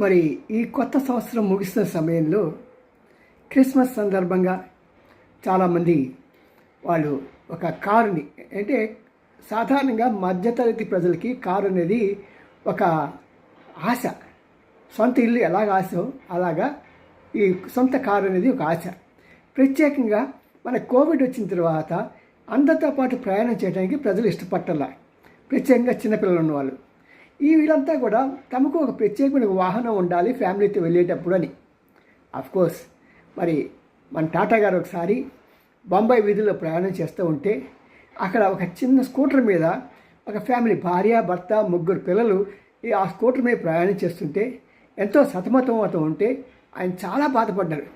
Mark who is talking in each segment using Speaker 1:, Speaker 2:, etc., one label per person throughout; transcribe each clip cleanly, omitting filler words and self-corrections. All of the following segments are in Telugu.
Speaker 1: మరి ఈ కొత్త సంవత్సరం ముగిస్తున్న సమయంలో క్రిస్మస్ సందర్భంగా చాలామంది వాళ్ళు ఒక కారుని అంటే సాధారణంగా మధ్యతరగతి ప్రజలకి కారు అనేది ఒక ఆశ. సొంత ఇల్లు ఎలాగ ఆశో అలాగా ఈ సొంత కారు అనేది ఒక ఆశ. ప్రత్యేకంగా మన కోవిడ్ వచ్చిన తర్వాత అందరితో పాటు ప్రయాణం చేయడానికి ప్రజలు ఇష్టపట్టాల, ప్రత్యేకంగా చిన్నపిల్లలు ఉన్నవాళ్ళు. ఈ వీళ్ళంతా కూడా తమకు ఒక ప్రత్యేకమైన వాహనం ఉండాలి ఫ్యామిలీతో వెళ్ళేటప్పుడు అని. కోర్స్ మరి మన టాటా గారు ఒకసారి బొంబాయి వీధుల్లో ప్రయాణం చేస్తూ ఉంటే అక్కడ ఒక చిన్న స్కూటర్ మీద ఒక ఫ్యామిలీ భార్య భర్త ముగ్గురు పిల్లలు ఆ స్కూటర్ మీద ప్రయాణం చేస్తుంటే ఎంతో సతమతం అవుతూ ఉంటే ఆయన చాలా బాధపడ్డారు.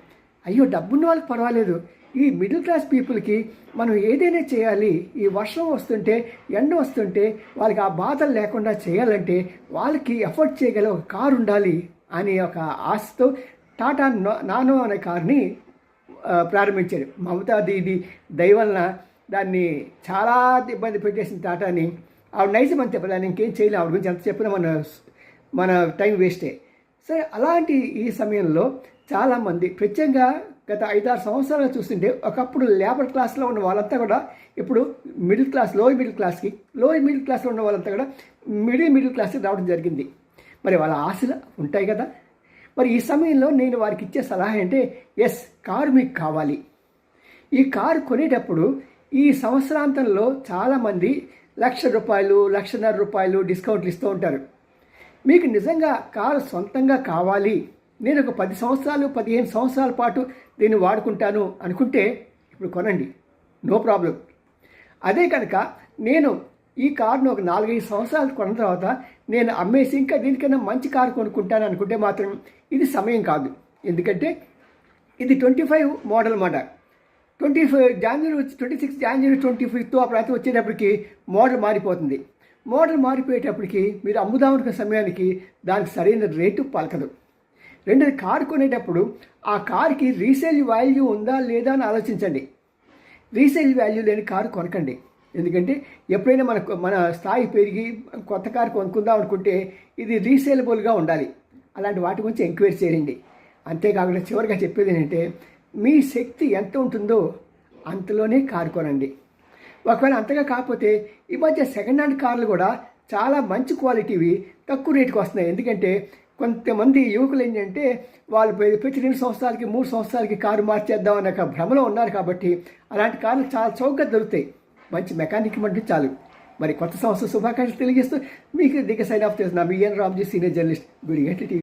Speaker 1: అయ్యో, డబ్బున్న వాళ్ళకి పర్వాలేదు, ఈ మిడిల్ క్లాస్ పీపుల్కి మనం ఏదైనా చేయాలి, ఈ వర్షం వస్తుంటే ఎండ వస్తుంటే వాళ్ళకి ఆ బాధలు లేకుండా చేయాలంటే వాళ్ళకి ఎఫర్ట్ చేయగల ఒక కారు ఉండాలి అని ఒక ఆశతో టాటా నానో అనే కారుని ప్రారంభించారు. మమతా దీది దయవలన దాన్ని చాలా ఇబ్బంది పెట్టేసిన టాటాని ఆవిడ నైజం అంతే, దాన్ని ఇంకేం చేయలేము. ఆవిడ గురించి ఎంత చెప్పినా మన టైం వేస్టే. సరే, అలాంటి ఈ సమయంలో చాలామంది ప్రత్యేకంగా గత 5-6 సంవత్సరాలు చూస్తుంటే ఒకప్పుడు లేబర్ క్లాస్లో ఉన్న వాళ్ళంతా కూడా ఇప్పుడు మిడిల్ క్లాస్ లోయర్ మిడిల్ క్లాస్లో ఉన్న వాళ్ళంతా కూడా మిడిల్ క్లాస్కి రావడం జరిగింది. మరి వాళ్ళ ఆశలు ఉంటాయి కదా. మరి ఈ సమయంలో నేను వారికి ఇచ్చే సలహా అంటే, కారు మీకు కావాలి. ఈ కారు కొనేటప్పుడు ఈ సంవత్సరాంతంలో చాలామంది ₹1,00,000, ₹1,50,000 డిస్కౌంట్లు ఇస్తూ ఉంటారు. మీకు నిజంగా కారు సొంతంగా కావాలి, నేను ఒక 10 సంవత్సరాలు 15 సంవత్సరాల పాటు దీన్ని వాడుకుంటాను అనుకుంటే ఇప్పుడు కొనండి, నో ప్రాబ్లం. అదే కనుక నేను ఈ కారును ఒక 4-5 సంవత్సరాలు కొన్న తర్వాత నేను అమ్మేసి ఇంకా దీనికన్నా మంచి కారు కొనుక్కుంటాను అనుకుంటే మాత్రం ఇది సమయం కాదు. ఎందుకంటే ఇది 25 మోడల్ మాట. 26 జనవరి 25తో ఆ ప్రాంతం వచ్చేటప్పటికి మోడల్ మారిపోతుంది. మోడల్ మారిపోయేటప్పటికి మీరు అమ్ముదామనుకున్న సమయానికి దానికి సరైన రేటు పలకదు. రెండోది, కారు కొనేటప్పుడు ఆ కారుకి రీసేల్ వాల్యూ ఉందా లేదా అని ఆలోచించండి. రీసేల్ వాల్యూ లేని కారు కొనకండి. ఎందుకంటే ఎప్పుడైనా మన స్థాయి పెరిగి కొత్త కారు కొనుక్కుందాం అనుకుంటే ఇది రీసేలబుల్గా ఉండాలి. అలాంటి వాటి గురించి ఎంక్వైరీ చేయండి. అంతేకాకుండా చివరిగా చెప్పేది ఏంటంటే, మీ శక్తి ఎంత ఉంటుందో అంతలోనే కారు కొనండి. ఒకవేళ అంతగా కాకపోతే ఈ మధ్య సెకండ్ హ్యాండ్ కార్లు కూడా చాలా మంచి క్వాలిటీవి తక్కువ రేటుకి వస్తున్నాయి. ఎందుకంటే కొంతమంది యువకులు ఏంటంటే వాళ్ళు ప్రతి 2 సంవత్సరాలకి 3 సంవత్సరాలకి కారు మార్చేద్దాం అనే ఒక భ్రమలో ఉన్నారు. కాబట్టి అలాంటి కార్లు చాలా చౌకగా దొరుకుతాయి, మంచి మెకానిక్ అంటే చాలు. మరి కొత్త సంవత్సరం శుభాకాంక్షలు తెలియజేస్తూ మీకు దిగ్గ సైన్ ఆఫ్ చేస్తున్నా మీ ఎన్ Ramji, senior journalist, Gudiganti TV.